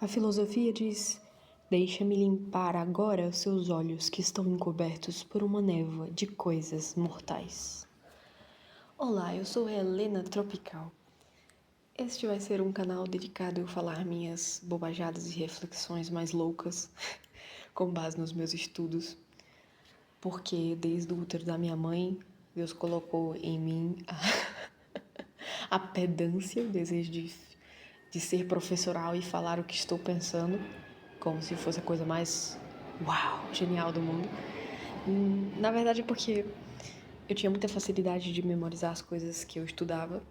A filosofia diz: deixa-me limpar agora os seus olhos que estão encobertos por uma névoa de coisas mortais. Olá, eu sou a Helena Tropical. Este vai ser um canal dedicado a falar minhas bobajadas e reflexões mais loucas, com base nos meus estudos, porque desde o útero da minha mãe, Deus colocou em mim a pedância, o desejo de ser professoral e falar o que estou pensando, como se fosse a coisa mais uau, genial do mundo. Na verdade é porque eu tinha muita facilidade de memorizar as coisas que eu estudava,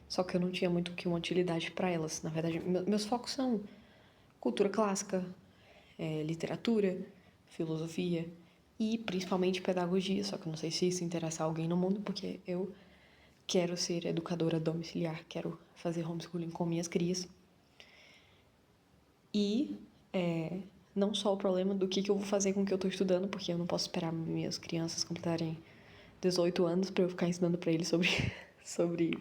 só que eu não tinha muito que uma utilidade para elas. Na verdade, meus focos são cultura clássica, literatura, filosofia e principalmente pedagogia, só que eu não sei se isso interessa a alguém no mundo, porque eu quero ser educadora domiciliar, quero fazer homeschooling com minhas crias. E não só o problema do que eu vou fazer com o que eu tô estudando, porque eu não posso esperar minhas crianças completarem 18 anos para eu ficar ensinando para eles sobre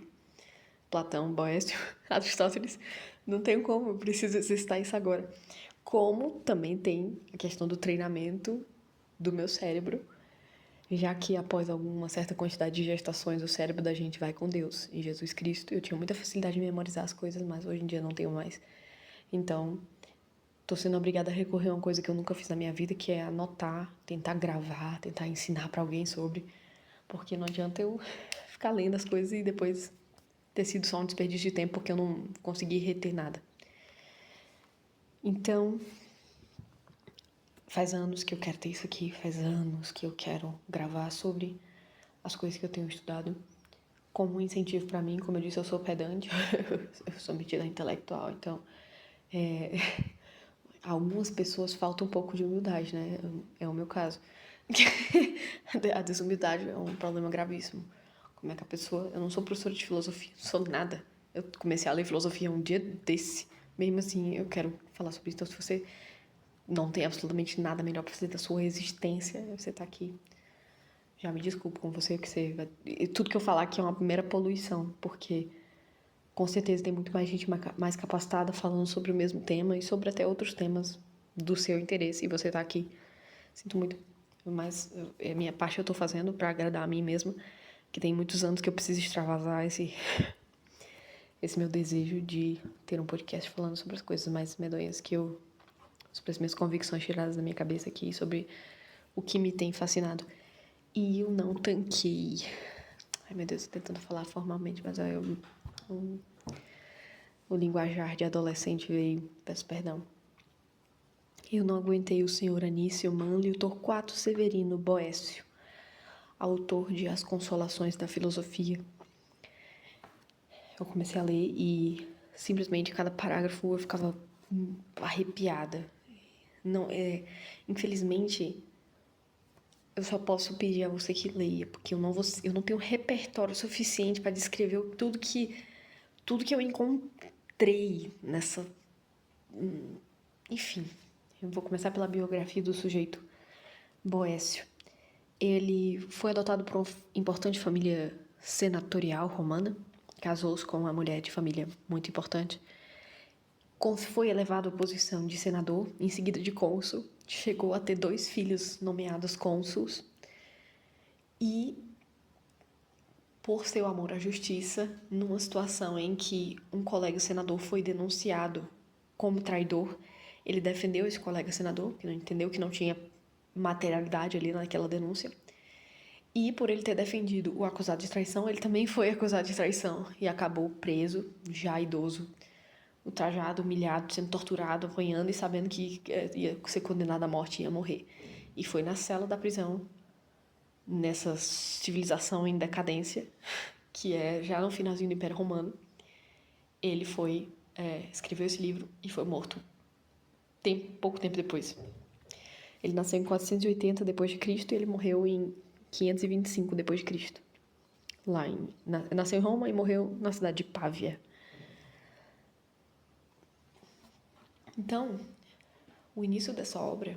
Platão, Boécio, Aristóteles. Não tenho como, eu preciso exercitar isso agora. Como também tem a questão do treinamento do meu cérebro, já que após alguma certa quantidade de gestações o cérebro da gente vai com Deus. Em Jesus Cristo eu tinha muita facilidade de memorizar as coisas, mas hoje em dia não tenho mais. Então, tô sendo obrigada a recorrer a uma coisa que eu nunca fiz na minha vida, que é anotar, tentar gravar, tentar ensinar para alguém sobre, porque não adianta eu ficar lendo as coisas e depois ter sido só um desperdício de tempo porque eu não consegui reter nada. Então, faz anos que eu quero ter isso aqui, faz anos que eu quero gravar sobre as coisas que eu tenho estudado como um incentivo para mim. Como eu disse, eu sou pedante, eu sou metida intelectual, então algumas pessoas faltam um pouco de humildade, né? É o meu caso. A desumildade é um problema gravíssimo. Como é que a pessoa... Eu não sou professora de filosofia, não sou nada. Eu comecei a ler filosofia um dia desse. Mesmo assim, eu quero falar sobre isso. Então, se você não tem absolutamente nada melhor pra fazer da sua existência, você tá aqui. Já me desculpo com você, que você vai... Tudo que eu falar aqui é uma primeira poluição, porque com certeza tem muito mais gente mais capacitada falando sobre o mesmo tema e sobre até outros temas do seu interesse, e você tá aqui. Sinto muito, mas a minha parte eu tô fazendo pra agradar a mim mesma, que tem muitos anos que eu preciso extravasar esse meu desejo de ter um podcast falando sobre as coisas mais medonhas que eu... sobre as minhas convicções tiradas da minha cabeça aqui, sobre o que me tem fascinado. E eu não tanquei. Ai, meu Deus, tô tentando falar formalmente, mas o linguajar de adolescente veio, peço perdão. Eu não aguentei o senhor Anísio Manlio Torquato Severino Boécio, autor de As Consolações da Filosofia. Eu comecei a ler e simplesmente cada parágrafo eu ficava arrepiada. Não, infelizmente, eu só posso pedir a você que leia, porque eu não tenho repertório suficiente para descrever tudo que eu encontrei nessa... Enfim, eu vou começar pela biografia do sujeito Boécio. Ele foi adotado por uma importante família senatorial romana, casou-se com uma mulher de família muito importante, foi elevado à posição de senador, em seguida de cônsul, chegou a ter 2 filhos nomeados cônsuls e, por seu amor à justiça, numa situação em que um colega senador foi denunciado como traidor, ele defendeu esse colega senador, que não entendeu que não tinha materialidade ali naquela denúncia. E por ele ter defendido o acusado de traição, ele também foi acusado de traição e acabou preso, já idoso, ultrajado, humilhado, sendo torturado, apanhando e sabendo que ia ser condenado à morte e ia morrer. E foi na cela da prisão, nessa civilização em decadência, que é já no finalzinho do Império Romano, ele escreveu esse livro e foi morto pouco tempo depois. Ele nasceu em 480 depois de Cristo e ele morreu em 525 depois de Cristo. Nasceu em Roma e morreu na cidade de Pávia. Então, o início dessa obra,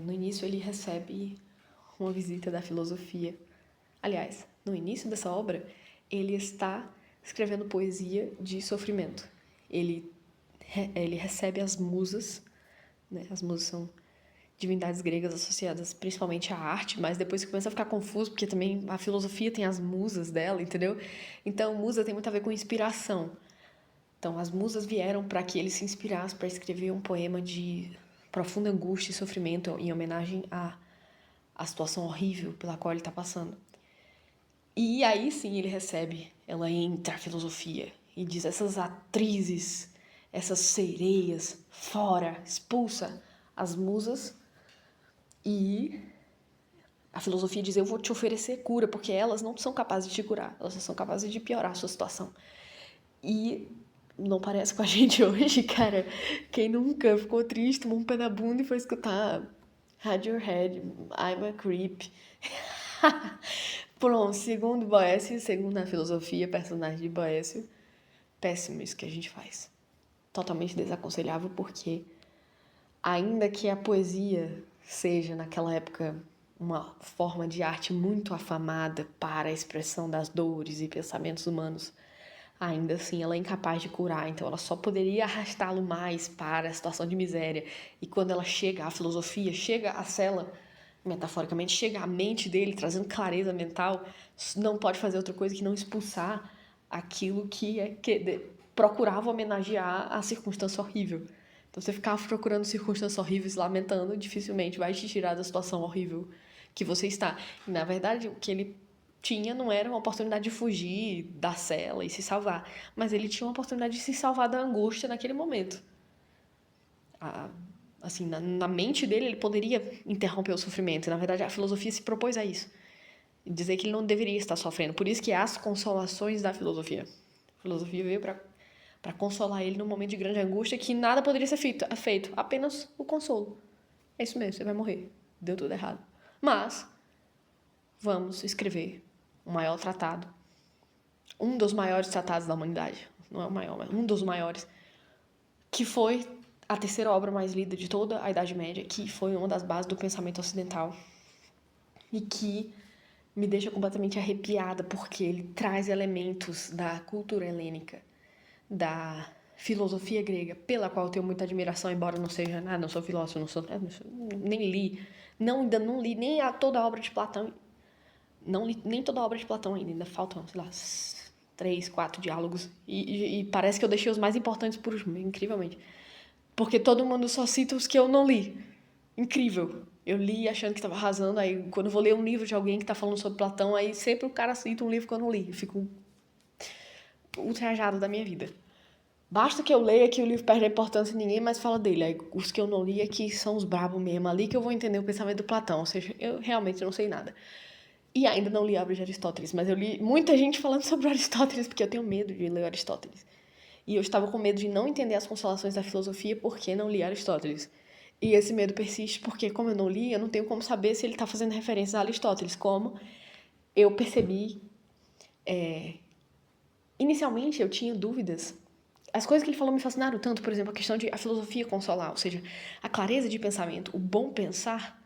no início ele recebe uma visita da filosofia. Aliás, no início dessa obra, ele está escrevendo poesia de sofrimento. Ele ele recebe as musas, né? As musas são divindades gregas associadas principalmente à arte, mas depois começa a ficar confuso, porque também a filosofia tem as musas dela, entendeu? Então, musa tem muito a ver com inspiração. Então, as musas vieram para que ele se inspirasse para escrever um poema de profunda angústia e sofrimento em homenagem à situação horrível pela qual ele está passando. E aí sim ele recebe, ela entra a filosofia e diz: essas atrizes, essas sereias, fora, expulsa as musas. E a filosofia diz: eu vou te oferecer cura, porque elas não são capazes de te curar, elas só são capazes de piorar a sua situação. E não parece com a gente hoje, cara. Quem nunca ficou triste, tomou um pé na bunda e foi escutar Radiohead, I'm a Creep. Pronto, segundo Boécio, segundo a filosofia, personagem de Boécio, péssimo isso que a gente faz. Totalmente desaconselhável, porque ainda que a poesia seja, naquela época, uma forma de arte muito afamada para a expressão das dores e pensamentos humanos, ainda assim ela é incapaz de curar, então ela só poderia arrastá-lo mais para a situação de miséria. E quando ela chega à filosofia, chega à cela, metaforicamente, chega à mente dele, trazendo clareza mental, não pode fazer outra coisa que não expulsar aquilo que procurava homenagear a circunstância horrível. Então, você ficar procurando circunstâncias horríveis, lamentando, dificilmente vai te tirar da situação horrível que você está. E, na verdade, o que ele tinha não era uma oportunidade de fugir da cela e se salvar, mas ele tinha uma oportunidade de se salvar da angústia naquele momento. Assim, na mente dele, ele poderia interromper o sofrimento. E, na verdade, a filosofia se propôs a isso. Dizer que ele não deveria estar sofrendo. Por isso que há as consolações da filosofia. A filosofia veio para consolar ele num momento de grande angústia que nada poderia ser feito. Apenas o consolo. É isso mesmo, você vai morrer. Deu tudo errado. Mas, vamos escrever o maior tratado. Um dos maiores tratados da humanidade. Não é o maior, mas um dos maiores. Que foi a terceira obra mais lida de toda a Idade Média, que foi uma das bases do pensamento ocidental e que me deixa completamente arrepiada, porque ele traz elementos da cultura helênica, da filosofia grega, pela qual eu tenho muita admiração, embora não seja nada, não sou filósofo, nem li, ainda não li nem toda a obra de Platão, não li nem toda a obra de Platão ainda faltam, sei lá, 3, 4 diálogos, e parece que eu deixei os mais importantes por último, incrivelmente. Porque todo mundo só cita os que eu não li. Incrível. Eu li achando que estava arrasando, aí quando eu vou ler um livro de alguém que está falando sobre Platão, aí sempre o cara cita um livro que eu não li. Eu fico ultrajado da minha vida. Basta que eu leia que o livro perde a importância e ninguém mais fala dele. Aí os que eu não li é que são os brabos mesmo ali que eu vou entender o pensamento do Platão. Ou seja, eu realmente não sei nada. E ainda não li a obra de Aristóteles, mas eu li muita gente falando sobre Aristóteles, porque eu tenho medo de ler Aristóteles. E eu estava com medo de não entender as consolações da filosofia porque não li Aristóteles. E esse medo persiste porque, como eu não li, eu não tenho como saber se ele está fazendo referências a Aristóteles. Como eu percebi... Inicialmente, eu tinha dúvidas. As coisas que ele falou me fascinaram tanto, por exemplo, a questão de a filosofia consolar, ou seja, a clareza de pensamento, o bom pensar,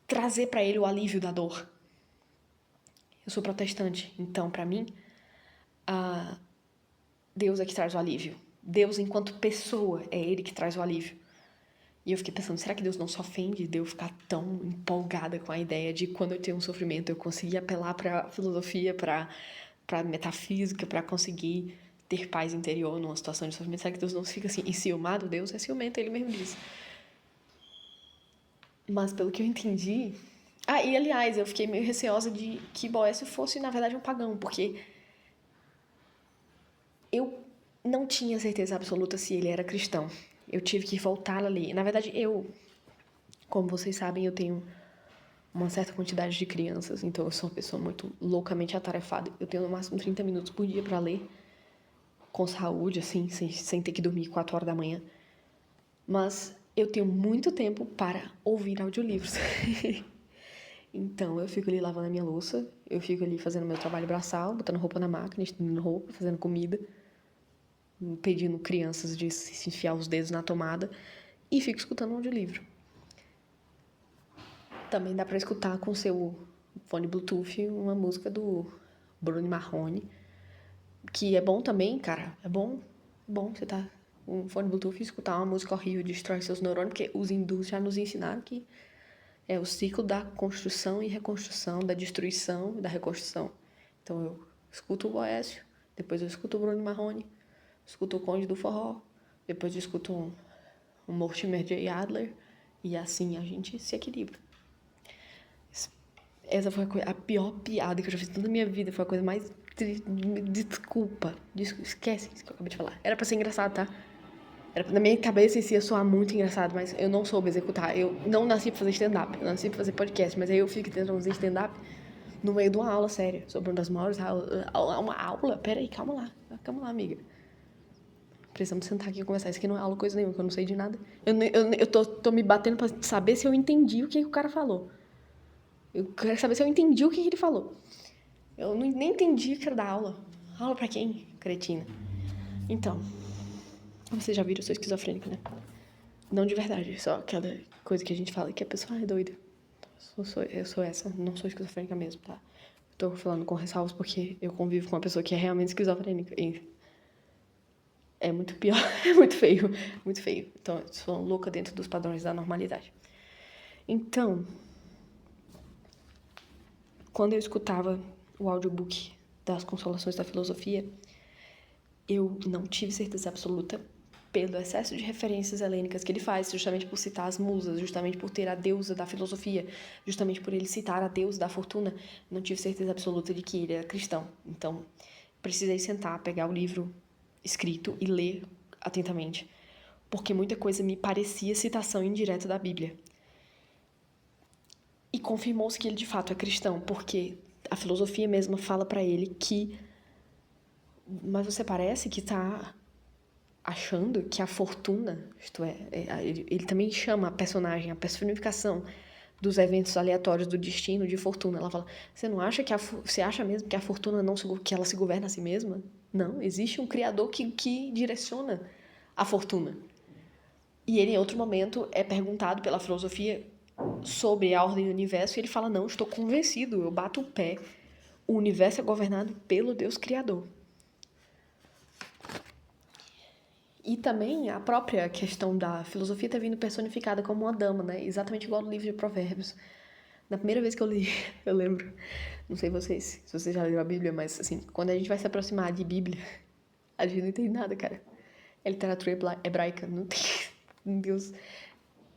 trazer para ele o alívio da dor. Eu sou protestante, então, para mim, Deus é que traz o alívio. Deus, enquanto pessoa, é ele que traz o alívio. E eu fiquei pensando, será que Deus não se ofende de eu ficar tão empolgada com a ideia de quando eu tenho um sofrimento eu conseguir apelar para a filosofia, para metafísica, para conseguir ter paz interior numa situação de sofrimento? Será que Deus não fica assim, enciumado? Deus é ciumento, ele mesmo diz. Mas pelo que eu entendi... e aliás, eu fiquei meio receosa de que Boécio fosse, na verdade, um pagão, porque eu não tinha certeza absoluta se ele era cristão. Eu tive que voltar a ler. Na verdade, como vocês sabem, eu tenho uma certa quantidade de crianças, então eu sou uma pessoa muito loucamente atarefada. Eu tenho no máximo 30 minutos por dia para ler, com saúde, assim, sem ter que dormir 4 horas da manhã. Mas eu tenho muito tempo para ouvir audiolivros. Então, eu fico ali lavando a minha louça, eu fico ali fazendo meu trabalho braçal, botando roupa na máquina, estendendo roupa, fazendo comida, pedindo crianças de se enfiar os dedos na tomada, e fico escutando um audiolivro. Também dá para escutar com o seu fone Bluetooth uma música do Bruno Marrone, que é bom também, cara. É bom, você tá um fone Bluetooth e escutar uma música horrível destrói seus neurônios, porque os hindus já nos ensinaram que é o ciclo da construção e reconstrução, da destruição e da reconstrução. Então eu escuto o Boécio, depois eu escuto o Bruno Marrone, escuto o Conde do Forró, depois eu escuto um Mortimer J. Adler, e assim a gente se equilibra. Essa foi a pior piada que eu já fiz toda a minha vida, foi a coisa mais... Desculpa, esquece isso que eu acabei de falar. Era pra ser engraçado, tá? Na minha cabeça isso ia soar muito engraçado, mas eu não soube executar. Eu não nasci pra fazer stand-up, eu nasci pra fazer podcast, mas aí eu fico tentando fazer stand-up no meio de uma aula séria, sobre uma das maiores aulas. Uma aula? Peraí, calma lá, amiga. Precisamos sentar aqui e conversar. Isso aqui não é aula coisa nenhuma, que eu não sei de nada. Eu tô me batendo pra saber se eu entendi o que o cara falou. Eu quero saber se eu entendi o que ele falou. Eu nem entendi que era da aula. Aula pra quem? Cretina. Então, vocês já viram, eu sou esquizofrênica, né? Não de verdade, só aquela coisa que a gente fala que a pessoa é doida. Eu sou essa, não sou esquizofrênica mesmo, tá? Tô falando com ressalvas porque eu convivo com uma pessoa que é realmente esquizofrênica. E é muito pior, é muito feio, muito feio. Então, eu sou louca dentro dos padrões da normalidade. Então, quando eu escutava o audiobook das Consolações da Filosofia, eu não tive certeza absoluta pelo excesso de referências helênicas que ele faz, justamente por citar as musas, justamente por ter a deusa da filosofia, justamente por ele citar a deusa da fortuna, não tive certeza absoluta de que ele era cristão. Então, precisei sentar, pegar o livro escrito e ler atentamente, porque muita coisa me parecia citação indireta da Bíblia. E confirmou-se que ele de fato é cristão, porque a filosofia mesma fala para ele que... Mas você parece que está achando que a fortuna, isto é, ele também chama a personagem, a personificação dos eventos aleatórios do destino de fortuna. Ela fala, você não acha que você acha mesmo que a fortuna que ela se governa a si mesma? Não, existe um criador que direciona a fortuna. E ele, em outro momento, é perguntado pela filosofia sobre a ordem do universo e ele fala, não, estou convencido, eu bato o pé. O universo é governado pelo Deus Criador. E também a própria questão da filosofia ter vindo personificada como uma dama, né? Exatamente igual no livro de Provérbios. Na primeira vez que eu li, eu lembro, não sei se vocês já leram a Bíblia, mas assim, quando a gente vai se aproximar de Bíblia, a gente não entende nada, cara. É literatura hebraica, não tem... Meu Deus.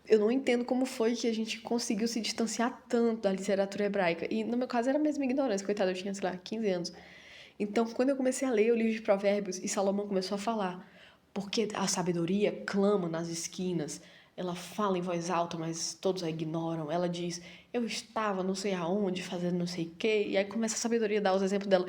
Eu não entendo como foi que a gente conseguiu se distanciar tanto da literatura hebraica. E no meu caso era mesmo ignorância, coitada, eu tinha, sei lá, 15 anos. Então, quando eu comecei a ler o livro de Provérbios e Salomão começou a falar, porque a sabedoria clama nas esquinas, ela fala em voz alta, mas todos a ignoram. Ela diz, eu estava não sei aonde, fazendo não sei o quê. E aí começa a sabedoria a dar os exemplos dela.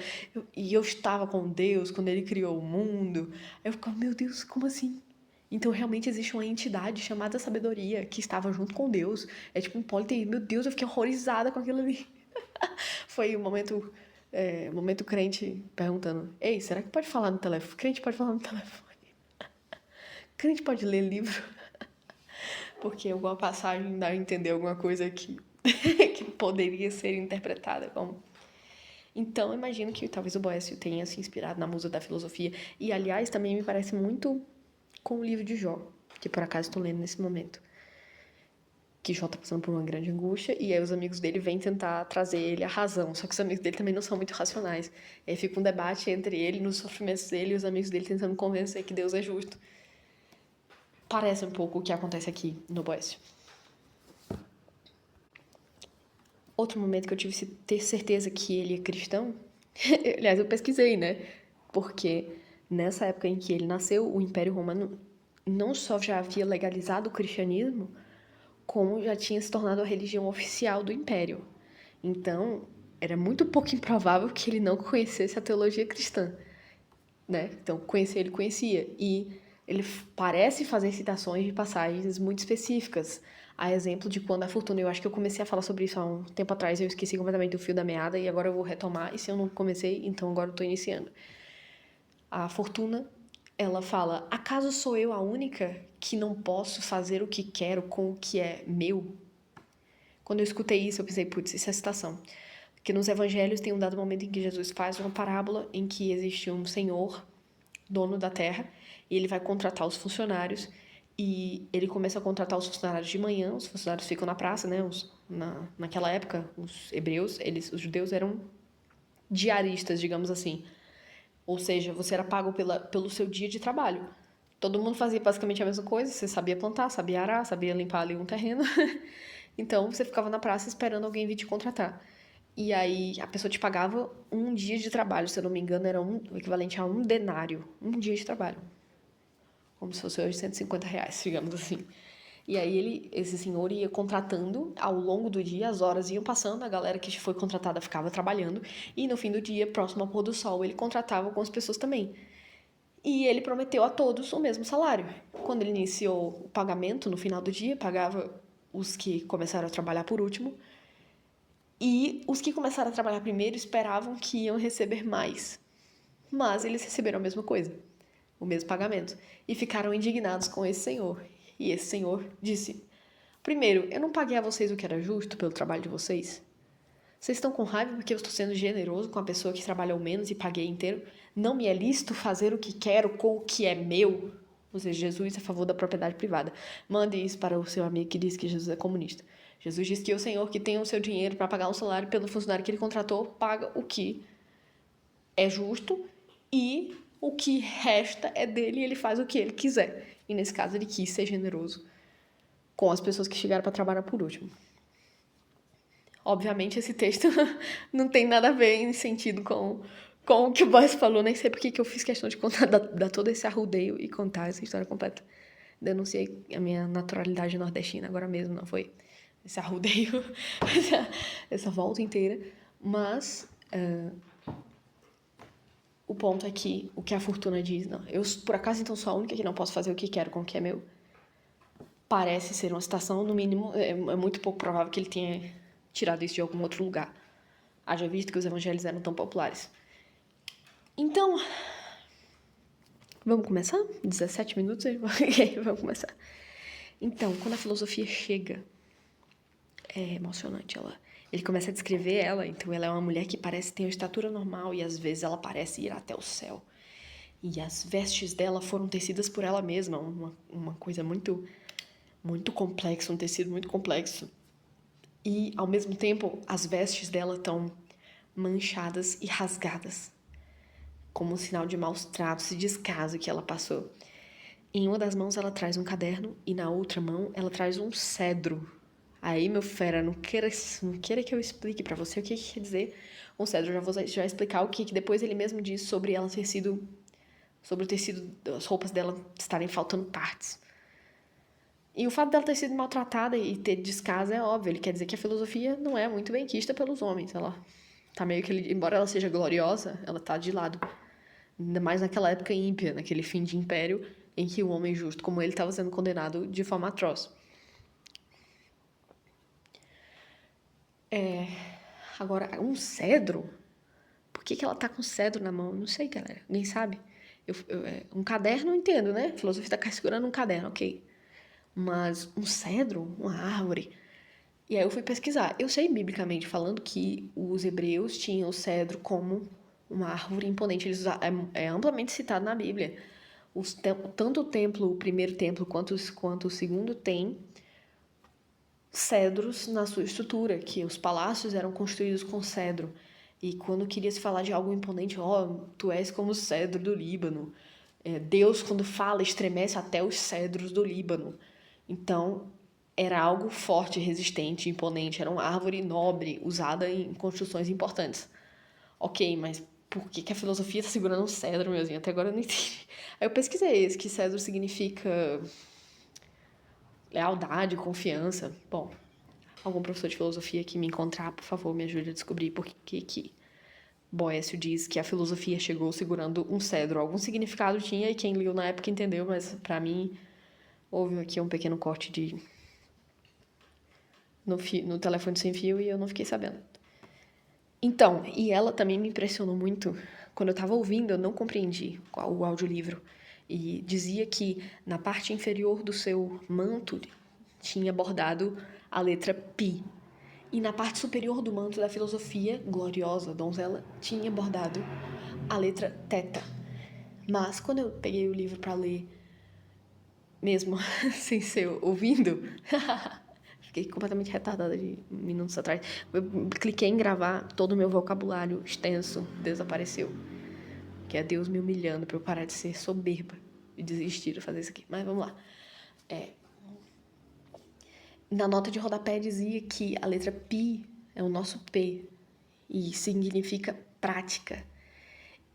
Eu estava com Deus quando ele criou o mundo. Aí eu ficava, meu Deus, como assim? Então, realmente existe uma entidade chamada sabedoria que estava junto com Deus. É tipo um politeísmo. Meu Deus, eu fiquei horrorizada com aquilo ali. Foi um momento crente perguntando, ei, será que pode falar no telefone? Crente pode falar no telefone. Crente pode ler livro. Porque alguma passagem dá a entender alguma coisa que poderia ser interpretada como... Então, eu imagino que talvez o Boécio tenha se inspirado na musa da filosofia. E, aliás, também me parece muito com o livro de Jó, que por acaso estou lendo nesse momento. Que Jó tá passando por uma grande angústia, e aí os amigos dele vêm tentar trazer ele à razão, só que os amigos dele também não são muito racionais. E aí fica um debate entre ele, nos sofrimentos dele, e os amigos dele tentando convencer que Deus é justo. Parece um pouco o que acontece aqui no Boécio. Outro momento que eu tive que ter certeza que ele é cristão, aliás, eu pesquisei, né? Porque nessa época em que ele nasceu, o Império Romano não só já havia legalizado o cristianismo, como já tinha se tornado a religião oficial do Império. Então, era muito pouco improvável que ele não conhecesse a teologia cristã, né? Então, conhecer ele conhecia. E ele parece fazer citações de passagens muito específicas. A exemplo de quando a fortuna... Eu acho que eu comecei a falar sobre isso há um tempo atrás, eu esqueci completamente o fio da meada, e agora eu vou retomar. E se eu não comecei, então agora eu estou iniciando. A fortuna, ela fala, acaso sou eu a única que não posso fazer o que quero com o que é meu? Quando eu escutei isso, eu pensei, putz, isso é citação. Porque nos evangelhos tem um dado momento em que Jesus faz uma parábola em que existe um senhor dono da terra, e ele vai contratar os funcionários, e ele começa a contratar os funcionários de manhã, os funcionários ficam na praça, né? Naquela época, os hebreus, os judeus eram diaristas, digamos assim. Ou seja, você era pago pelo seu dia de trabalho. Todo mundo fazia basicamente a mesma coisa, você sabia plantar, sabia arar, sabia limpar ali um terreno. Então, você ficava na praça esperando alguém vir te contratar. E aí, a pessoa te pagava um dia de trabalho, se eu não me engano, era o equivalente a um denário. Um dia de trabalho. Como se fosse hoje R$ 150, digamos assim. E aí, esse senhor ia contratando ao longo do dia, as horas iam passando, a galera que foi contratada ficava trabalhando, e no fim do dia, próximo ao pôr do sol, ele contratava algumas pessoas também. E ele prometeu a todos o mesmo salário. Quando ele iniciou o pagamento, no final do dia, pagava os que começaram a trabalhar por último. E os que começaram a trabalhar primeiro esperavam que iam receber mais. Mas eles receberam a mesma coisa, o mesmo pagamento. E ficaram indignados com esse senhor. E esse senhor disse: primeiro, eu não paguei a vocês o que era justo pelo trabalho de vocês? Vocês estão com raiva porque eu estou sendo generoso com a pessoa que trabalhou menos e paguei inteiro? Não me é lícito fazer o que quero com o que é meu? Ou seja, Jesus é a favor da propriedade privada. Mande isso para o seu amigo que diz que Jesus é comunista. Jesus diz que o senhor que tem o seu dinheiro para pagar um salário pelo funcionário que ele contratou, paga o que é justo e o que resta é dele e ele faz o que ele quiser. E nesse caso ele quis ser generoso com as pessoas que chegaram para trabalhar por último. Obviamente, esse texto não tem nada a ver em sentido com o que o Boyce falou. Nem sei porque que eu fiz questão de contar, dar todo esse arrudeio e contar essa história completa. Denunciei a minha naturalidade nordestina agora mesmo, não foi esse arrudeio, essa volta inteira. Mas o ponto é que o que a Fortuna diz, não, eu por acaso então sou a única que não posso fazer o que quero com o que é meu. Parece ser uma citação, no mínimo, é muito pouco provável que ele tenha tirado isso de algum outro lugar. Haja visto que os evangelhos eram tão populares. Então, vamos começar? 17 minutos? Vamos começar. Então, quando a filosofia chega, é emocionante. Ele começa a descrever ela, então ela é uma mulher que parece ter uma estatura normal e às vezes ela parece ir até o céu. E as vestes dela foram tecidas por ela mesma, uma coisa muito, muito complexa, um tecido muito complexo. E, ao mesmo tempo, as vestes dela estão manchadas e rasgadas, como um sinal de maus tratos e descaso que ela passou. Em uma das mãos ela traz um caderno e na outra mão ela traz um cedro. Aí, meu fera, não queira que eu explique pra você o que quer dizer um cedro. Eu já vou explicar o que depois ele mesmo diz sobre ela ter sido... sobre o tecido das roupas dela estarem faltando partes. E o fato dela ter sido maltratada e ter descaso é óbvio. Ele quer dizer que a filosofia não é muito benquista pelos homens. Ela tá meio que... embora ela seja gloriosa, ela tá de lado. Ainda mais naquela época ímpia, naquele fim de império, em que um homem justo como ele estava sendo condenado de forma atroz. Agora, um cedro? Por que ela tá com cedro na mão? Não sei, galera. Nem sabe. Um caderno, eu entendo, né? A filosofia tá segurando um caderno, ok. Mas um cedro? Uma árvore? E aí eu fui pesquisar. Eu sei, biblicamente falando, que os hebreus tinham o cedro como uma árvore imponente. É amplamente citado na Bíblia. Tanto o templo, o primeiro templo, quanto o segundo, tem cedros na sua estrutura, que os palácios eram construídos com cedro. E quando queria se falar de algo imponente, tu és como o cedro do Líbano. Deus, quando fala, estremece até os cedros do Líbano. Então, era algo forte, resistente, imponente. Era uma árvore nobre, usada em construções importantes. Ok, mas por que a filosofia está segurando um cedro, meuzinho? Até agora eu não entendi. Aí eu pesquisei que cedro significa lealdade, confiança. Bom, algum professor de filosofia que me encontrar, por favor, me ajude a descobrir por que Boécio diz que a filosofia chegou segurando um cedro. Algum significado tinha e quem leu na época entendeu, mas pra mim houve aqui um pequeno corte no telefone sem fio e eu não fiquei sabendo. Então, e ela também me impressionou muito. Quando eu tava ouvindo, eu não compreendi o audiolivro. E dizia que na parte inferior do seu manto tinha bordado a letra Pi. E na parte superior do manto da filosofia, gloriosa donzela, tinha bordado a letra Teta. Mas quando eu peguei o livro pra ler, mesmo sem ser ouvindo, fiquei completamente retardada de minutos atrás. Eu cliquei em gravar, todo o meu vocabulário extenso desapareceu. Que é Deus me humilhando pra eu parar de ser soberba e desistir de fazer isso aqui. Mas vamos lá. Na nota de rodapé dizia que a letra Pi é o nosso P e significa prática.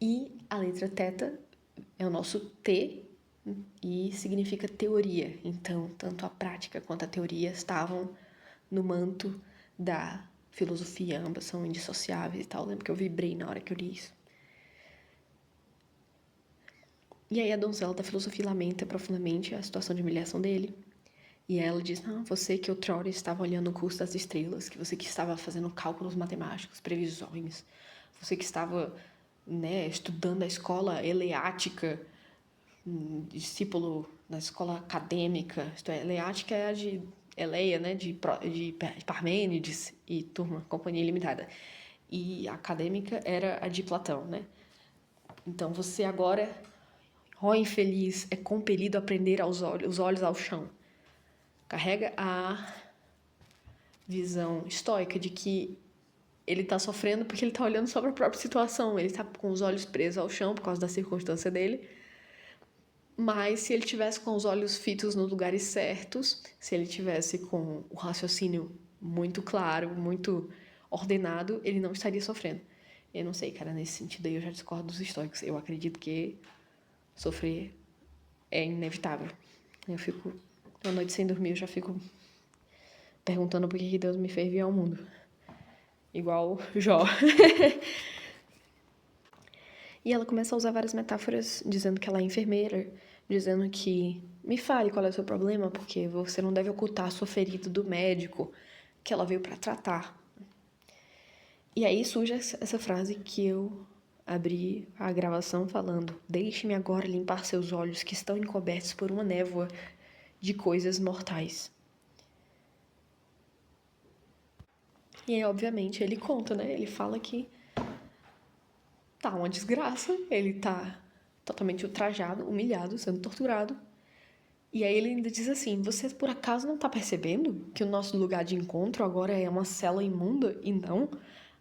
E a letra Teta é o nosso T e significa teoria. Então, tanto a prática quanto a teoria estavam no manto da filosofia. Ambas são indissociáveis e tal. Eu lembro que eu vibrei na hora que eu li isso. E aí a donzela da filosofia lamenta profundamente a situação de humilhação dele. E ela diz, você que outrora estava olhando o curso das estrelas, que você que estava fazendo cálculos matemáticos, previsões, você que estava, estudando a escola eleática, discípulo na escola acadêmica, isto é, eleática é a de Eleia, de Parmênides e turma, companhia limitada. E a acadêmica era a de Platão, Então você agora, ó infeliz, é compelido a prender os olhos ao chão. Carrega a visão estoica de que ele tá sofrendo porque ele tá olhando só para a própria situação. Ele tá com os olhos presos ao chão por causa da circunstância dele. Mas se ele tivesse com os olhos fitos nos lugares certos, se ele tivesse com o raciocínio muito claro, muito ordenado, ele não estaria sofrendo. Eu não sei, cara, nesse sentido aí eu já discordo dos estoicos. Eu acredito que sofrer é inevitável. Eu fico, uma noite sem dormir, eu já fico perguntando por que Deus me fez vir ao mundo. Igual Jó. E ela começa a usar várias metáforas, dizendo que ela é enfermeira, dizendo que me fale qual é o seu problema, porque você não deve ocultar a sua ferida do médico que ela veio para tratar. E aí surge essa frase que eu abri a gravação falando: deixe-me agora limpar seus olhos que estão encobertos por uma névoa de coisas mortais. E aí, obviamente, ele conta, Ele fala que tá uma desgraça, ele tá totalmente ultrajado, humilhado, sendo torturado. E aí ele ainda diz assim, você por acaso não tá percebendo que o nosso lugar de encontro agora é uma cela imunda e não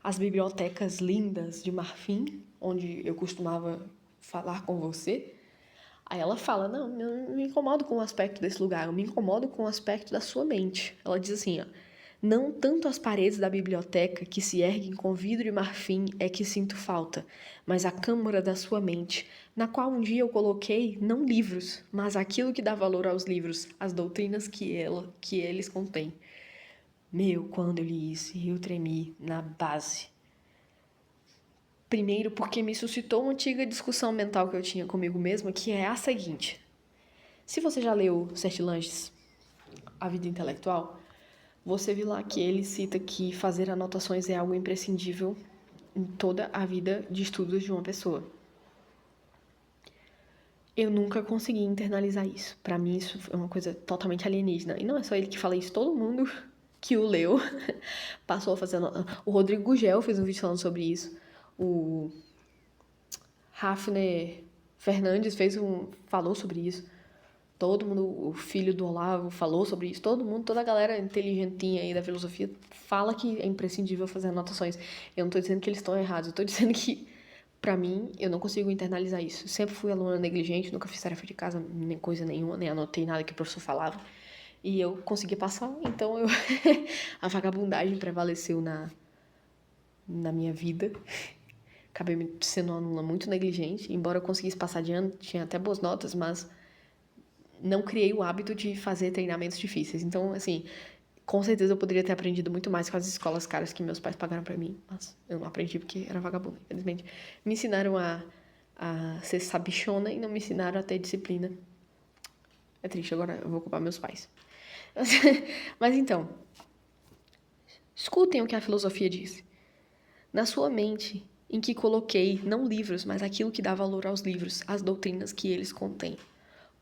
as bibliotecas lindas de marfim, onde eu costumava falar com você? Aí ela fala, não, eu não me incomodo com o aspecto desse lugar, eu me incomodo com o aspecto da sua mente. Ela diz assim, não tanto as paredes da biblioteca que se erguem com vidro e marfim é que sinto falta, mas a câmara da sua mente, na qual um dia eu coloquei não livros, mas aquilo que dá valor aos livros, as doutrinas que eles contêm. Quando eu li isso, eu tremi na base. Primeiro, porque me suscitou uma antiga discussão mental que eu tinha comigo mesma, que é a seguinte. Se você já leu Sete Lanches, A Vida Intelectual, você viu lá que ele cita que fazer anotações é algo imprescindível em toda a vida de estudos de uma pessoa. Eu nunca consegui internalizar isso. Pra mim, isso é uma coisa totalmente alienígena. E não é só ele que fala isso, todo mundo que o leu passou a fazer... O Rodrigo Gugel fez um vídeo falando sobre isso. O Hafner Fernandes falou sobre isso. Todo mundo, o filho do Olavo falou sobre isso. Todo mundo, toda a galera inteligentinha aí da filosofia fala que é imprescindível fazer anotações. Eu não tô dizendo que eles estão errados. Eu tô dizendo que, pra mim, eu não consigo internalizar isso. Sempre fui aluna negligente, nunca fiz tarefa de casa, nem coisa nenhuma, nem anotei nada que o professor falava. E eu consegui passar, então a vagabundagem prevaleceu na minha vida. Acabei sendo uma aluna muito negligente, embora eu conseguisse passar de ano, tinha até boas notas, mas não criei o hábito de fazer treinamentos difíceis. Então, assim, com certeza eu poderia ter aprendido muito mais com as escolas caras que meus pais pagaram pra mim, mas eu não aprendi porque era vagabundo, infelizmente. Me ensinaram a ser sabichona e não me ensinaram a ter disciplina. É triste, agora eu vou culpar meus pais. Mas então, escutem o que a filosofia diz. Na sua mente, em que coloquei não livros, mas aquilo que dá valor aos livros, as doutrinas que eles contêm.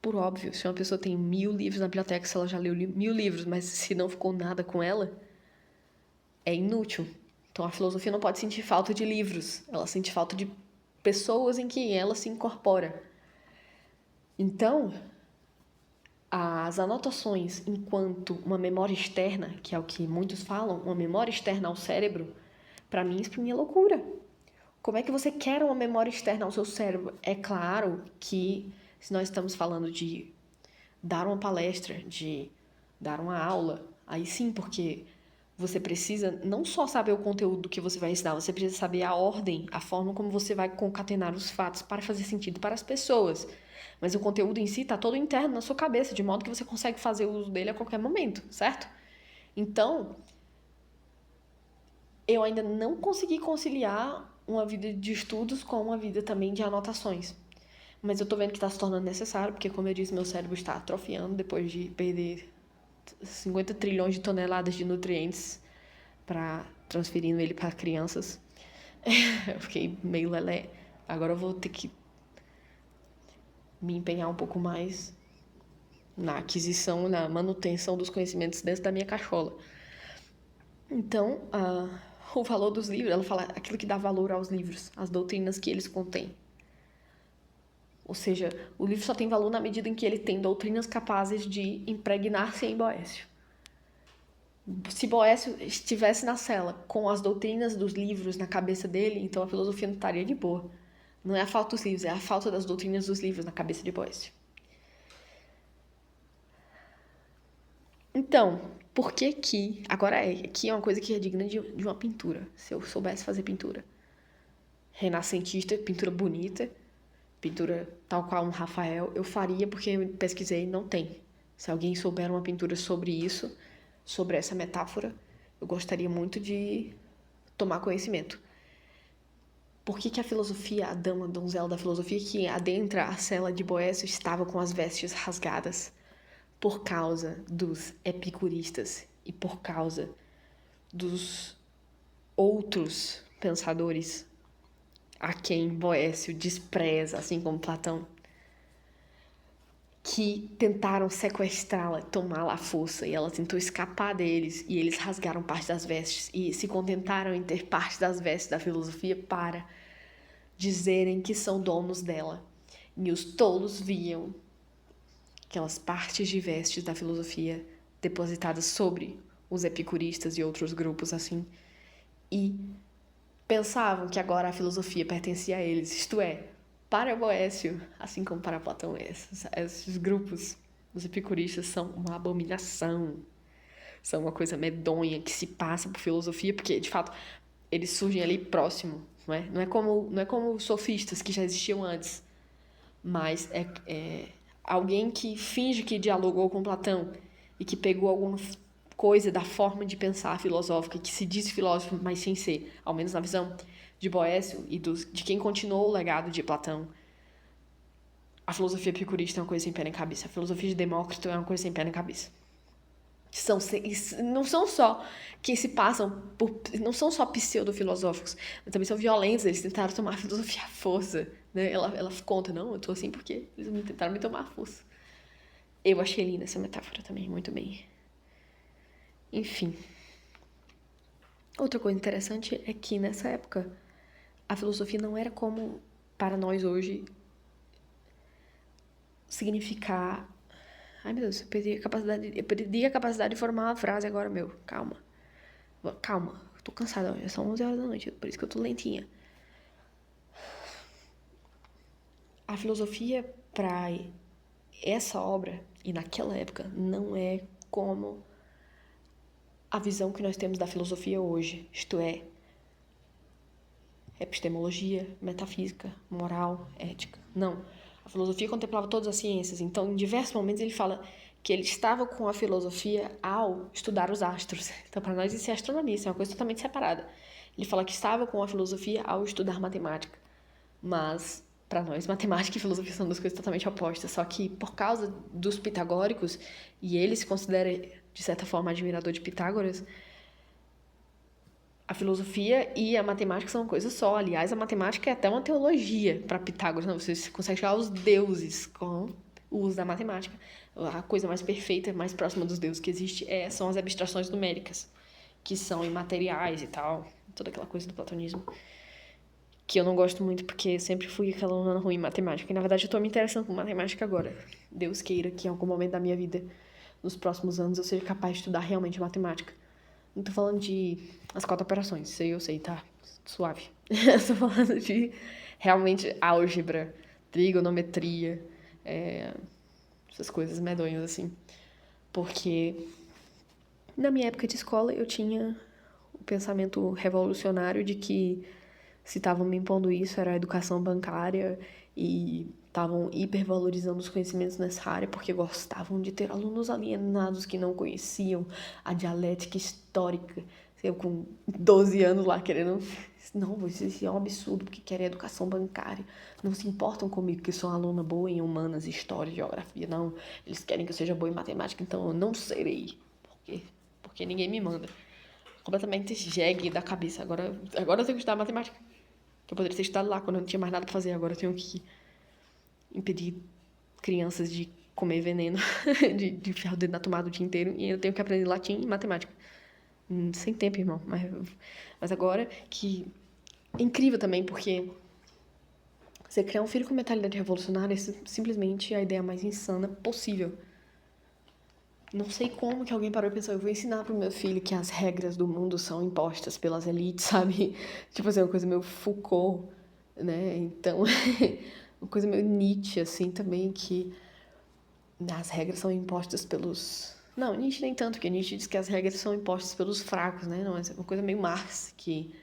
Por óbvio, se uma pessoa tem 1000 livros na biblioteca, se ela já leu 1000 livros, mas se não ficou nada com ela, é inútil. Então a filosofia não pode sentir falta de livros, ela sente falta de pessoas em que ela se incorpora. Então, as anotações enquanto uma memória externa, que é o que muitos falam, uma memória externa ao cérebro, para mim isso é loucura. Como é que você quer uma memória externa ao seu cérebro? É claro que se nós estamos falando de dar uma palestra, de dar uma aula, aí sim, porque você precisa não só saber o conteúdo que você vai ensinar, você precisa saber a ordem, a forma como você vai concatenar os fatos para fazer sentido para as pessoas. Mas o conteúdo em si está todo interno na sua cabeça, de modo que você consegue fazer uso dele a qualquer momento, certo? Então, eu ainda não consegui conciliar uma vida de estudos com uma vida também de anotações. Mas eu tô vendo que está se tornando necessário, porque, como eu disse, meu cérebro está atrofiando depois de perder 50 trilhões de toneladas de nutrientes para transferindo ele para crianças. Eu fiquei meio lelé. Agora eu vou ter que me empenhar um pouco mais na aquisição, na manutenção dos conhecimentos dentro da minha cachola. Então, o valor dos livros, ela fala aquilo que dá valor aos livros, as doutrinas que eles contêm. Ou seja, o livro só tem valor na medida em que ele tem doutrinas capazes de impregnar-se em Boécio. Se Boécio estivesse na cela com as doutrinas dos livros na cabeça dele, então a filosofia não estaria de boa. Não é a falta dos livros, é a falta das doutrinas dos livros na cabeça de Boécio. Então, por que que... Agora aqui é uma coisa que é digna de uma pintura, se eu soubesse fazer pintura. Renascentista, pintura bonita, pintura tal qual um Rafael, eu faria porque eu pesquisei e não tem. Se alguém souber uma pintura sobre isso, sobre essa metáfora, eu gostaria muito de tomar conhecimento. Por que que a filosofia, a dama, a donzela da filosofia que adentra a cela de Boécio estava com as vestes rasgadas? Por causa dos epicuristas e por causa dos outros pensadores a quem Boécio despreza, assim como Platão, que tentaram sequestrá-la, tomá-la à força, e ela tentou escapar deles, e eles rasgaram parte das vestes e se contentaram em ter parte das vestes da filosofia para dizerem que são donos dela. E os tolos viam aquelas partes de vestes da filosofia depositadas sobre os epicuristas e outros grupos assim, e pensavam que agora a filosofia pertencia a eles, isto é, para Boécio, assim como para Platão, esses grupos, os epicuristas, são uma abominação, são uma coisa medonha que se passa por filosofia, porque, de fato, eles surgem ali próximo, não é? Não é como os sofistas que já existiam antes, mas é alguém que finge que dialogou com Platão e que pegou alguma coisa da forma de pensar filosófica, que se diz filósofo, mas sem ser, ao menos na visão de Boécio e de quem continuou o legado de Platão. A filosofia epicurista é uma coisa sem pé nem cabeça. A filosofia de Demócrito é uma coisa sem pé nem cabeça. Não são só que se passam por... Não são só pseudo-filosóficos, mas também são violentos. Eles tentaram tomar a filosofia à força. Né? Ela conta, não, eu tô assim porque eles tentaram me tomar à força. Eu achei linda essa metáfora também, muito bem. Enfim. Outra coisa interessante é que nessa época a filosofia não era como para nós hoje significar... Ai, meu Deus, eu perdi a capacidade de formar uma frase agora, meu. Calma, tô cansada, já são 11 horas da noite, por isso que eu tô lentinha. A filosofia para essa obra, e naquela época, não é como a visão que nós temos da filosofia hoje, isto é, epistemologia, metafísica, moral, ética. Não. A filosofia contemplava todas as ciências, então em diversos momentos ele fala que ele estava com a filosofia ao estudar os astros. Então para nós isso é astronomia, isso é uma coisa totalmente separada. Ele fala que estava com a filosofia ao estudar matemática, mas para nós matemática e filosofia são duas coisas totalmente opostas, só que por causa dos pitagóricos, e ele se considera de certa forma admirador de Pitágoras, a filosofia e a matemática são uma coisa só. Aliás, a matemática é até uma teologia para Pitágoras. Não, você consegue chegar aos deuses com o uso da matemática. A coisa mais perfeita, mais próxima dos deuses que existe são as abstrações numéricas, que são imateriais e tal. Toda aquela coisa do platonismo. que eu não gosto muito porque sempre fui aquela aluna ruim em matemática. E na verdade eu tô me interessando por matemática agora. Deus queira que em algum momento da minha vida, nos próximos anos, eu seja capaz de estudar realmente matemática. Não tô falando de as 4 operações, isso aí eu sei, tá? Suave. Eu tô falando de realmente álgebra, trigonometria, essas coisas medonhas assim. Porque na minha época de escola eu tinha o pensamento revolucionário de que se estavam me impondo isso era a educação bancária e estavam hipervalorizando os conhecimentos nessa área porque gostavam de ter alunos alienados que não conheciam a dialética histórica. Eu com 12 anos lá querendo... Não, isso é um absurdo porque querem educação bancária. Não se importam comigo que sou uma aluna boa em humanas, história, geografia. Não, eles querem que eu seja boa em matemática, então eu não serei. Por quê? Porque ninguém me manda. Completamente jegue da cabeça. Agora eu tenho que estudar matemática. Que eu poderia ter estudado lá quando eu não tinha mais nada pra fazer. Agora eu tenho que impedir crianças de comer veneno, de enfiar o dedo na tomada o dia inteiro. E eu tenho que aprender latim e matemática. Sem tempo, irmão. Mas agora que... É incrível também, porque você criar um filho com mentalidade revolucionária é simplesmente a ideia mais insana possível. Não sei como que alguém parou e pensou, eu vou ensinar pro meu filho que as regras do mundo são impostas pelas elites, sabe? Tipo assim, uma coisa meio Foucault, né? Então, uma coisa meio Nietzsche, assim, também, que as regras são impostas pelos... Não, Nietzsche nem tanto, porque Nietzsche diz que as regras são impostas pelos fracos, né? Não, é uma coisa meio Marx, que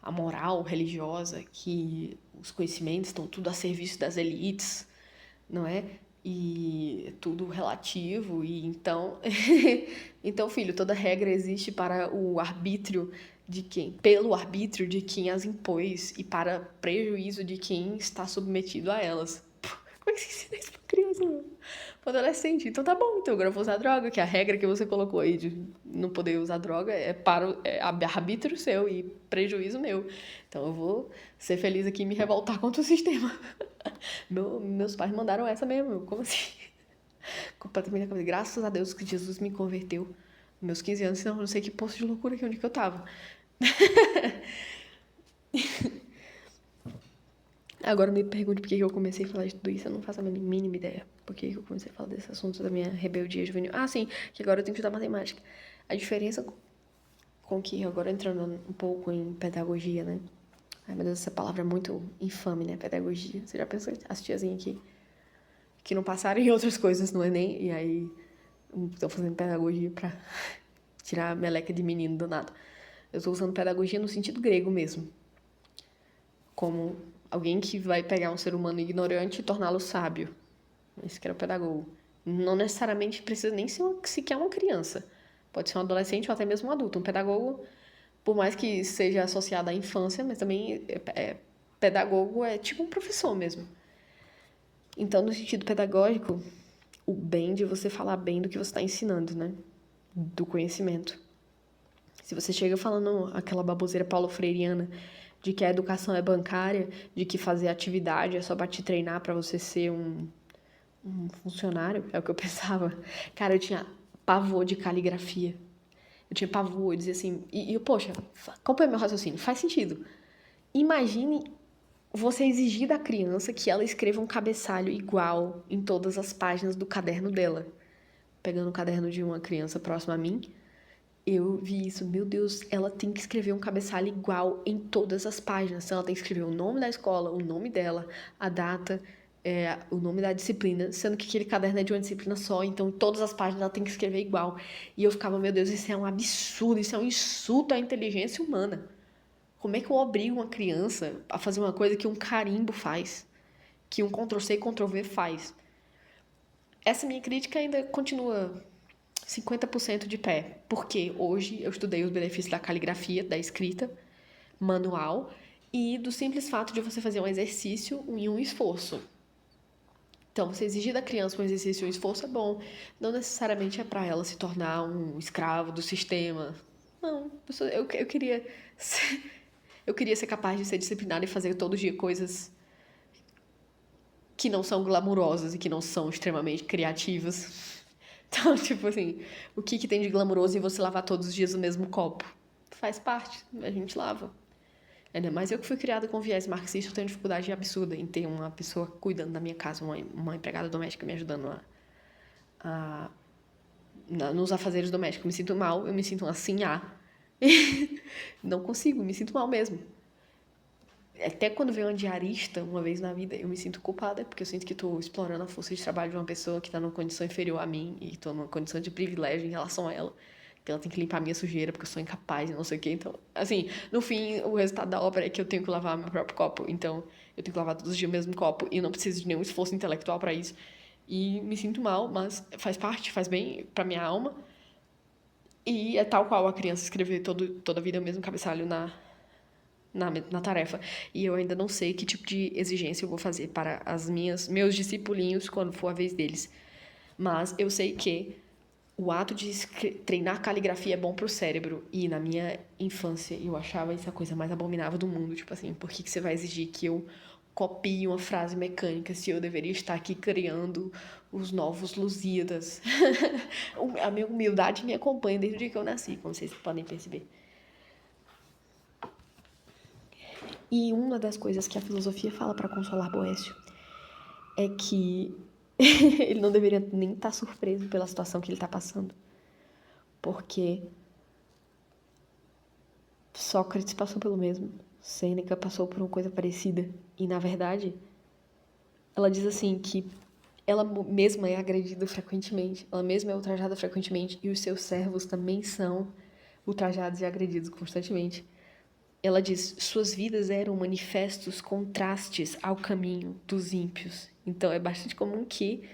a moral religiosa, que os conhecimentos estão tudo a serviço das elites, não é? E tudo relativo, e então... então, filho, toda regra existe para o arbítrio de quem... Pelo arbítrio de quem as impôs e para prejuízo de quem está submetido a elas. Como é que você ensina isso pra criança, meu? Pra adolescente. Então tá bom, então agora eu vou usar droga, que a regra que você colocou aí de não poder usar droga é para arbítrio seu e prejuízo meu. Então eu vou ser feliz aqui e me revoltar contra o sistema. Meus pais mandaram essa mesmo, como assim? Completamente na cabeça. Graças a Deus que Jesus me converteu nos meus 15 anos, senão eu não sei que poço de loucura que onde que eu tava. Agora me pergunte por que eu comecei a falar de tudo isso, eu não faço a mínima ideia. Por que eu comecei a falar desse assunto da minha rebeldia juvenil. Ah, sim, que agora eu tenho que estudar matemática. A diferença com que, agora entrando um pouco em pedagogia, né? Ai, meu Deus, essa palavra é muito infame, né? Pedagogia. Você já pensou as tiazinhas aqui que não passaram em outras coisas no Enem e aí estão fazendo pedagogia pra tirar a meleca de menino do nada. Eu estou usando pedagogia no sentido grego mesmo. Como alguém que vai pegar um ser humano ignorante e torná-lo sábio. Esse que era o pedagogo. Não necessariamente precisa nem ser sequer uma criança. Pode ser um adolescente ou até mesmo um adulto. Um pedagogo, por mais que seja associado à infância, mas também pedagogo é tipo um professor mesmo. Então, no sentido pedagógico, o bem de você falar bem do que você está ensinando, né? Do conhecimento. Se você chega falando aquela baboseira paulo-freireana de que a educação é bancária, de que fazer atividade é só para te treinar para você ser um funcionário, é o que eu pensava. Cara, eu tinha pavor de caligrafia. Eu tinha pavor, eu dizia assim... Poxa, qual é o meu raciocínio? Faz sentido. Imagine você exigir da criança que ela escreva um cabeçalho igual em todas as páginas do caderno dela. Pegando o caderno de uma criança próxima a mim, eu vi isso. Meu Deus, ela tem que escrever um cabeçalho igual em todas as páginas. Então, ela tem que escrever o nome da escola, o nome dela, a data, o nome da disciplina, sendo que aquele caderno é de uma disciplina só, então em todas as páginas ela tem que escrever igual. E eu ficava, meu Deus, isso é um absurdo, isso é um insulto à inteligência humana. Como é que eu obrigo uma criança a fazer uma coisa que um carimbo faz? Que um Ctrl+C e Ctrl+V faz? Essa minha crítica ainda continua 50% de pé, porque hoje eu estudei os benefícios da caligrafia, da escrita manual e do simples fato de você fazer um exercício e um esforço. Então, você exigir da criança um exercício e um esforço é bom. Não necessariamente é para ela se tornar um escravo do sistema. Não, eu queria eu queria ser capaz de ser disciplinada e fazer todo dia coisas que não são glamourosas e que não são extremamente criativas. Então, tipo assim, o que tem de glamouroso em você lavar todos os dias o mesmo copo? Faz parte, a gente lava. Ainda mais eu que fui criada com viés marxista, eu tenho dificuldade absurda em ter uma pessoa cuidando da minha casa, uma empregada doméstica me ajudando nos afazeres domésticos. Eu me sinto mal, eu me sinto assim, não consigo, me sinto mal mesmo. Até quando vem uma diarista, uma vez na vida, eu me sinto culpada, porque eu sinto que estou explorando a força de trabalho de uma pessoa que está numa condição inferior a mim e estou numa condição de privilégio em relação a ela. Que ela tem que limpar a minha sujeira porque eu sou incapaz e não sei o quê. Então, assim, no fim, o resultado da obra é que eu tenho que lavar meu próprio copo. Então, eu tenho que lavar todos os dias o mesmo copo e não preciso de nenhum esforço intelectual para isso. E me sinto mal, mas faz parte, faz bem pra minha alma. E é tal qual a criança escrever toda a vida o mesmo cabeçalho na tarefa. E eu ainda não sei que tipo de exigência eu vou fazer para meus discipulinhos quando for a vez deles. Mas eu sei que o ato de treinar caligrafia é bom pro cérebro. E na minha infância eu achava isso a coisa mais abominável do mundo. Tipo assim, por que você vai exigir que eu copie uma frase mecânica se eu deveria estar aqui criando os novos Lusíadas? A minha humildade me acompanha desde o dia que eu nasci, como vocês podem perceber. E uma das coisas que a filosofia fala para consolar Boécio é que ele não deveria nem estar surpreso pela situação que ele está passando. Porque Sócrates passou pelo mesmo. Sêneca passou por uma coisa parecida. E, na verdade, ela diz assim que ela mesma é agredida frequentemente. Ela mesma é ultrajada frequentemente. E os seus servos também são ultrajados e agredidos constantemente. Ela diz, suas vidas eram manifestos contrastes ao caminho dos ímpios. Então, é bastante comum que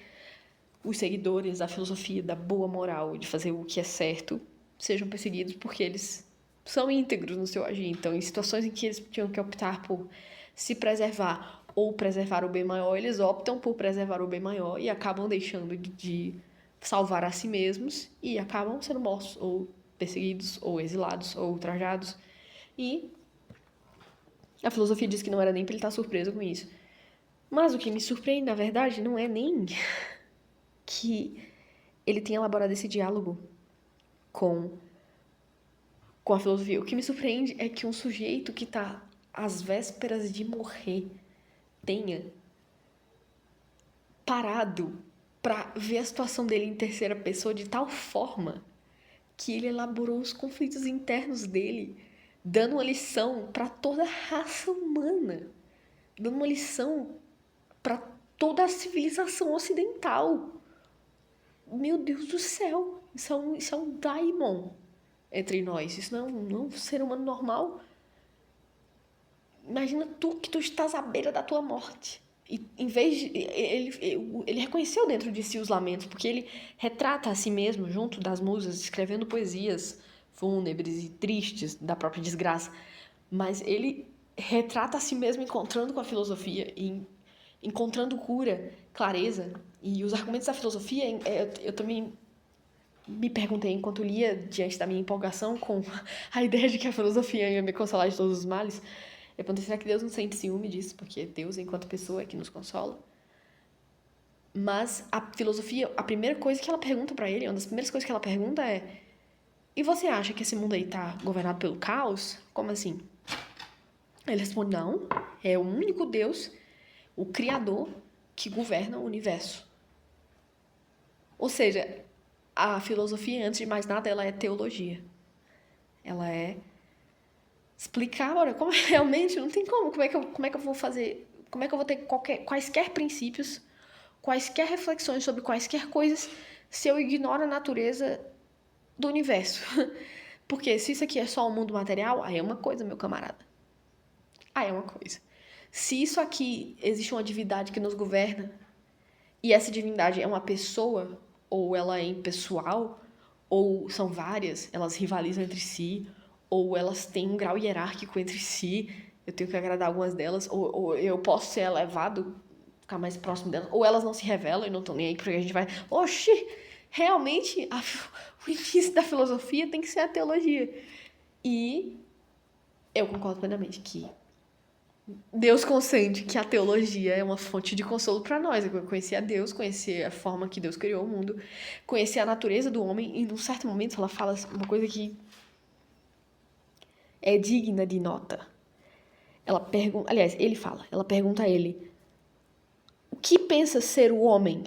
os seguidores da filosofia, da boa moral, de fazer o que é certo, sejam perseguidos porque eles são íntegros no seu agir. Então, em situações em que eles tinham que optar por se preservar ou preservar o bem maior, eles optam por preservar o bem maior e acabam deixando de salvar a si mesmos e acabam sendo mortos, ou perseguidos, ou exilados, ou ultrajados. E a filosofia diz que não era nem pra ele estar surpreso com isso. Mas o que me surpreende, na verdade, não é nem que ele tenha elaborado esse diálogo com a filosofia. O que me surpreende é que um sujeito que está às vésperas de morrer tenha parado para ver a situação dele em terceira pessoa de tal forma que ele elaborou os conflitos internos dele, dando uma lição para toda a raça humana, dando uma lição para toda a civilização ocidental. Meu Deus do céu, isso é um daimon entre nós, isso não é um ser humano normal. Imagina que tu estás à beira da tua morte. E em vez de, ele reconheceu dentro de si os lamentos, porque ele retrata a si mesmo junto das musas, escrevendo poesias fúnebres e tristes da própria desgraça. Mas ele retrata a si mesmo encontrando com a filosofia, encontrando cura, clareza. E os argumentos da filosofia, eu também me perguntei enquanto lia, diante da minha empolgação com a ideia de que a filosofia ia me consolar de todos os males. Eu perguntei, será que Deus não sente ciúme disso? Porque Deus, enquanto pessoa, é que nos consola. Mas a filosofia, a primeira coisa que ela pergunta pra ele, uma das primeiras coisas que ela pergunta é: e você acha que esse mundo aí tá governado pelo caos? Como assim? Ele responde, não, é o único Deus, o Criador, que governa o universo. Ou seja, a filosofia, antes de mais nada, ela é teologia. Ela é explicar, olha, como realmente não tem como é que eu vou fazer, como é que eu vou ter quaisquer princípios, quaisquer reflexões sobre quaisquer coisas se eu ignoro a natureza do universo. Porque se isso aqui é só um mundo material, aí é uma coisa, meu camarada. Aí é uma coisa. Se isso aqui existe uma divindade que nos governa, e essa divindade é uma pessoa, ou ela é impessoal, ou são várias, elas rivalizam entre si, ou elas têm um grau hierárquico entre si, eu tenho que agradar algumas delas, ou eu posso ser elevado, ficar mais próximo delas, ou elas não se revelam e não estão nem aí, porque a gente vai, oxi, realmente o início da filosofia tem que ser a teologia. E eu concordo plenamente que Deus consente que a teologia é uma fonte de consolo para nós. Eu conheci a Deus, conheci a forma que Deus criou o mundo, conheci a natureza do homem, e num certo momento ela fala uma coisa que é digna de nota. ela pergunta... Aliás, ele fala. Ela pergunta a ele: o que pensa ser o homem?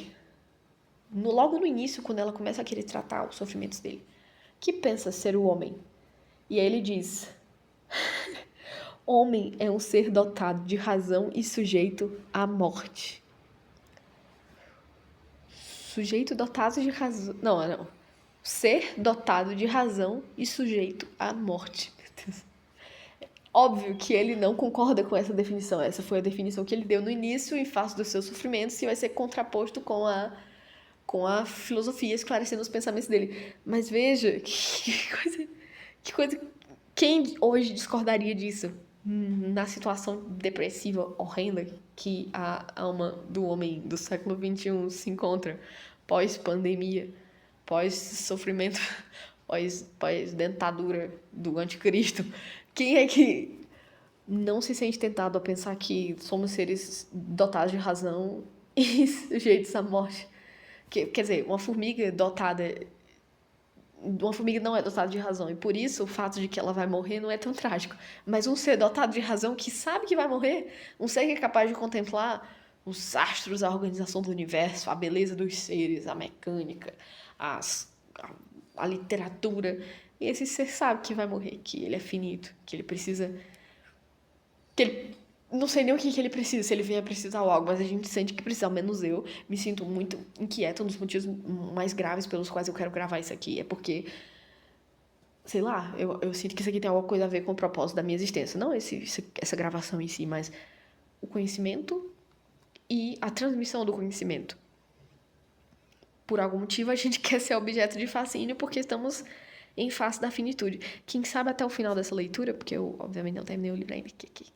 Logo no início, quando ela começa a querer tratar os sofrimentos dele. O que pensa ser o homem? E aí ele diz: homem é um ser dotado de razão e sujeito à morte. Sujeito dotado de razão... Não. Ser dotado de razão e sujeito à morte. Óbvio que ele não concorda com essa definição. Essa foi a definição que ele deu no início, em face dos seus sofrimentos, e vai ser contraposto com a filosofia, esclarecendo os pensamentos dele. Mas veja, que coisa... Quem hoje discordaria disso? Na situação depressiva, horrenda, que a alma do homem do século XXI se encontra, pós-pandemia, pós-sofrimento, pós-dentadura do anticristo. Quem é que não se sente tentado a pensar que somos seres dotados de razão e sujeitos à morte? Quer dizer, uma formiga não é dotada de razão, e por isso o fato de que ela vai morrer não é tão trágico. Mas um ser dotado de razão que sabe que vai morrer, um ser que é capaz de contemplar os astros, a organização do universo, a beleza dos seres, a mecânica, a literatura, e esse ser sabe que vai morrer, que ele é finito, que ele precisa... Não sei nem o que ele precisa, se ele venha precisar de algo, mas a gente sente que precisa, ao menos eu me sinto muito inquieta. Um dos motivos mais graves pelos quais eu quero gravar isso aqui é porque, sei lá, eu sinto que isso aqui tem alguma coisa a ver com o propósito da minha existência. Não essa gravação em si, mas o conhecimento e a transmissão do conhecimento. Por algum motivo a gente quer ser objeto de fascínio porque estamos em face da finitude. Quem sabe até o final dessa leitura, porque eu obviamente não terminei o livro ainda aqui.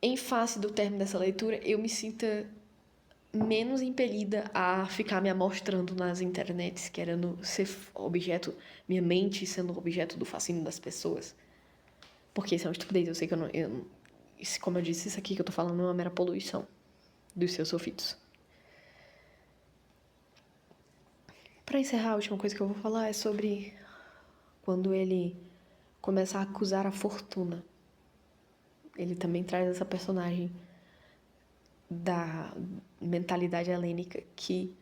Em face do término dessa leitura, eu me sinta menos impelida a ficar me amostrando nas internets, querendo ser objeto, minha mente sendo objeto do fascínio das pessoas. Porque isso é uma estupidez, eu sei que como eu disse, isso aqui que eu tô falando é uma mera poluição dos seus sofritos. Pra encerrar, a última coisa que eu vou falar é sobre quando ele começa a acusar a fortuna. Ele também traz essa personagem da mentalidade helênica, que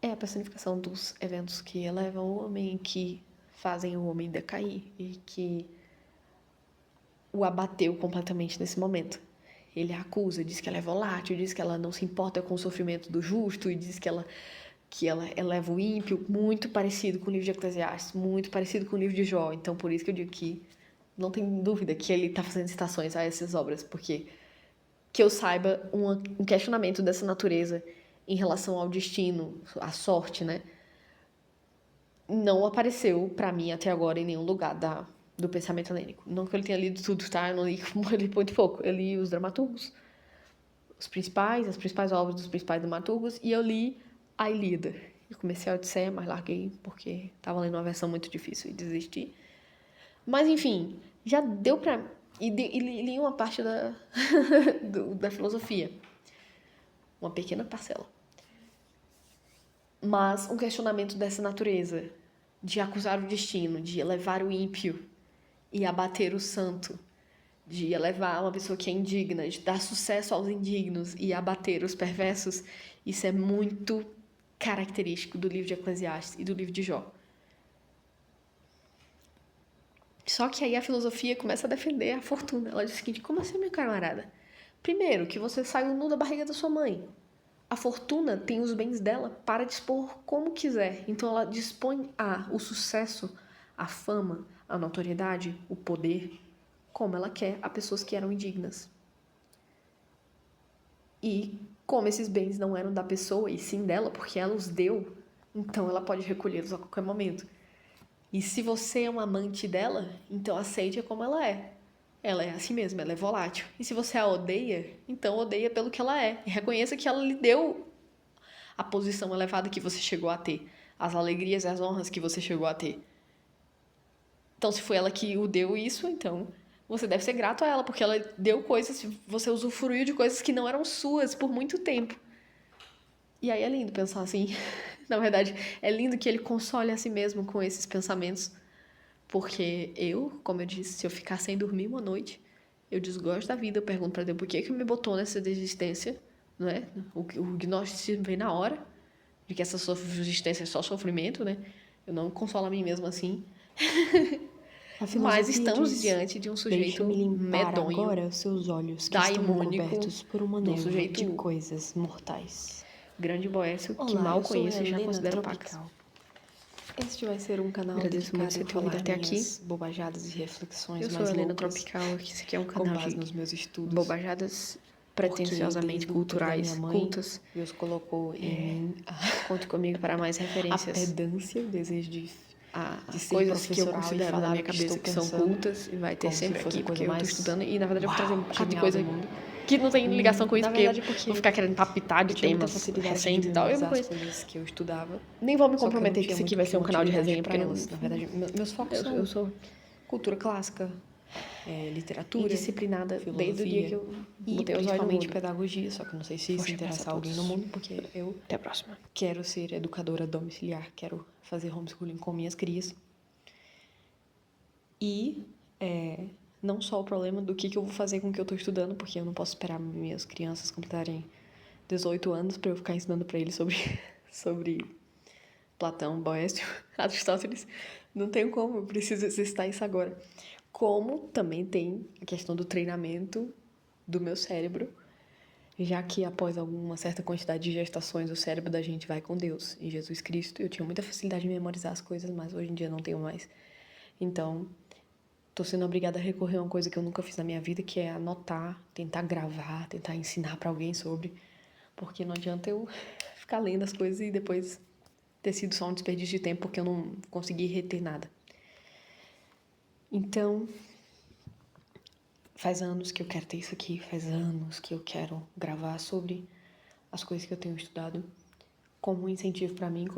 é a personificação dos eventos que elevam o homem, que fazem o homem decair e que o abateu completamente nesse momento. Ele a acusa, diz que ela é volátil, diz que ela não se importa com o sofrimento do justo e diz que ela eleva o ímpio, muito parecido com o livro de Eclesiastes, muito parecido com o livro de Jó. Então, por isso que eu digo que não tem dúvida que ele está fazendo citações a essas obras, porque, que eu saiba, um questionamento dessa natureza em relação ao destino, à sorte, né, não apareceu para mim até agora em nenhum lugar do pensamento helênico. Não que eu tenha lido tudo, tá? Eu não li muito pouco. Eu li os dramaturgos, as principais obras dos principais dramaturgos, e eu li a Ilíada. Eu comecei a Odisseia, mas larguei porque estava lendo uma versão muito difícil e desisti. Mas, enfim, já deu pra... E li uma parte da filosofia. Uma pequena parcela. Mas um questionamento dessa natureza, de acusar o destino, de elevar o ímpio e abater o santo, de elevar uma pessoa que é indigna, de dar sucesso aos indignos e abater os perversos, isso é muito característico do livro de Eclesiastes e do livro de Jó. Só que aí a filosofia começa a defender a fortuna. Ela diz o seguinte: como assim, minha camarada? Primeiro, que você saiu nu da barriga da sua mãe. A fortuna tem os bens dela para dispor como quiser. Então ela dispõe o sucesso, a fama, a notoriedade, o poder, como ela quer, a pessoas que eram indignas. E como esses bens não eram da pessoa e sim dela, porque ela os deu, então ela pode recolhê-los a qualquer momento. E se você é um amante dela, então aceite-a como ela é. Ela é assim mesmo, ela é volátil. E se você a odeia, então odeia pelo que ela é. E reconheça que ela lhe deu a posição elevada que você chegou a ter, as alegrias e as honras que você chegou a ter. Então, se foi ela que o deu isso, então você deve ser grato a ela, porque ela deu coisas, você usufruiu de coisas que não eram suas por muito tempo. E aí é lindo pensar assim. Na verdade, é lindo que ele console a si mesmo com esses pensamentos. Porque eu, como eu disse, se eu ficar sem dormir uma noite, eu desgosto da vida, eu pergunto pra Deus por que me botou nessa desistência, não é? O gnosticismo vem na hora, de que essa existência é só sofrimento, né? Eu não consolo a mim mesma assim. A Mas filosofia estamos diz: diante de um sujeito deixe-me limpar medonho, agora os seus olhos que estão daimônico, cobertos por uma de um névoa de sujeito coisas mortais. grande Boécio, que Olá, mal eu sou conheço e já Helena considero pacas. Tropical. Este vai ser um canal Agradeço muito dedicado você a ter ouvido falar até aqui. minhas bobajadas e reflexões Eu sou a mais Helena loucas, Tropical, esse aqui é um com canal base de nos meus estudos. bobajadas Porque pretensiosamente desde o útero da culturais, minha mãe, cultas. Deus colocou em mim Conte comigo para mais a referências. pedância, o desejo de As ser coisas que eu professoral e considero na falar minha o que cabeça estou que são pensando, cultas e vai ter como se sempre fosse aqui, a coisa porque eu tô mais estudando e na verdade eu vou trazer um bocado de genial coisa do mundo. que não tem ligação com isso, Na porque verdade, eu porque vou ficar querendo palpitar de eu tinha muita temas facilidade recentes de e tal. Eu não memorizar as conheço. coisas que eu estudava. Nem vou me Só que eu não comprometer que tinha esse aqui muito vai ser um canal de resenha, porque para não. elas. Na verdade, meus focos Eu são sou cultura clássica, literatura, indisciplinada desde o dia que filosofia eu e botei os olhos no principalmente mundo. pedagogia. Só que eu não sei se isso Forte abraço interessa a alguém no todos. mundo, porque eu Até a próxima. quero ser educadora domiciliar, quero fazer homeschooling com minhas crias. E não só o problema do que eu vou fazer com o que eu tô estudando, porque eu não posso esperar minhas crianças completarem 18 anos para eu ficar ensinando para eles sobre Platão, Boécio, Aristóteles. Não tenho como, eu preciso exercitar isso agora. Como também tem a questão do treinamento do meu cérebro, já que após alguma certa quantidade de gestações o cérebro da gente vai com Deus e Jesus Cristo. Eu tinha muita facilidade de memorizar as coisas, mas hoje em dia não tenho mais. Então, tô sendo obrigada a recorrer a uma coisa que eu nunca fiz na minha vida, que é anotar, tentar gravar, tentar ensinar para alguém sobre, porque não adianta eu ficar lendo as coisas e depois ter sido só um desperdício de tempo porque eu não consegui reter nada. Então, faz anos que eu quero ter isso aqui, faz anos que eu quero gravar sobre as coisas que eu tenho estudado como um incentivo para mim,